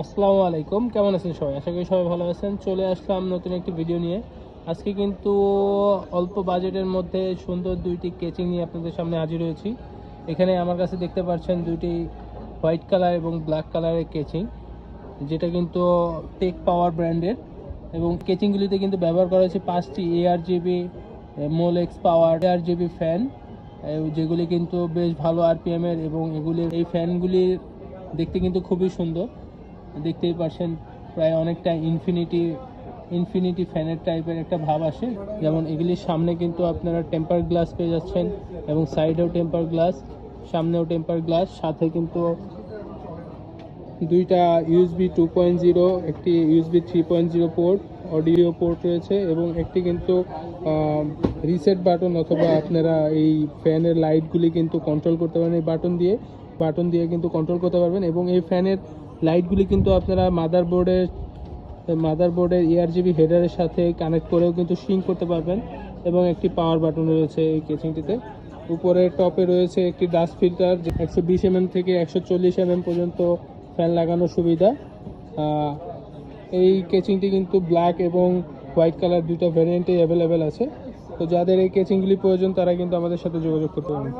আসসালামু আলাইকুম, কেমন আছেন সবাই? আশা করি সবাই ভালো আছেন। চলে আসলাম নতুন একটি ভিডিও নিয়ে। আজকে কিন্তু অল্প বাজেটের মধ্যে সুন্দর দুইটি কেচিং নিয়ে আপনাদের সামনে হাজির হয়েছি। এখানে আমার কাছে দেখতে পাচ্ছেন দুইটি হোয়াইট কালার এবং ব্ল্যাক কালারের কেচিং, যেটা কিন্তু টেক পাওয়ার ব্র্যান্ডের। এবং কেচিংগুলিতে কিন্তু ব্যবহার করা হয়েছে 5টি ARGB মোলেক্স পাওয়ার ARGB ফ্যান, যেগুলি কিন্তু বেশ ভালো আরপিএমের। এবং এই ফ্যানগুলি দেখতে কিন্তু খুবই সুন্দর, দেখতেই পাচ্ছেন। প্রায় অনেকটা ইনফিনিটি ফ্যানের টাইপের একটা ভাব আসে। যেমন এগুলির সামনে কিন্তু আপনারা টেম্পার গ্লাস পেয়ে যাচ্ছেন, এবং সাইডেও টেম্পার গ্লাস, সামনেও টেম্পার গ্লাস, সাথে কিন্তু দুইটা ইউএসবি 2.0, একটি ইউএসবি 3.0 পোর্ট, অডিও পোর্ট রয়েছে, এবং একটি কিন্তু রিসেট বাটন, অথবা আপনারা এই ফ্যানের লাইটগুলি কিন্তু কন্ট্রোল করতে পারেন এই বাটন দিয়ে কিন্তু কন্ট্রোল করতে পারবেন। এবং এই ফ্যানের লাইটগুলি কিন্তু আপনারা মাদারবোর্ডের ARGB হেডারের সাথে কানেক্ট করেও কিন্তু সিঙ্ক করতে পারবেন। এবং একটি পাওয়ার বাটন রয়েছে এই কেচিংটিতে। উপরে টপে রয়েছে একটি ডাস্ট ফিল্টার, 120 mm থেকে 140 mm পর্যন্ত ফ্যান লাগানোর সুবিধা। এই কেচিংটি কিন্তু ব্ল্যাক এবং হোয়াইট কালার দুটো ভ্যারিয়েন্টে অ্যাভেলেবেল আছে। তো যাদের এই কেচিংগুলি প্রয়োজন তারা কিন্তু আমাদের সাথে যোগাযোগ করতে পারেন।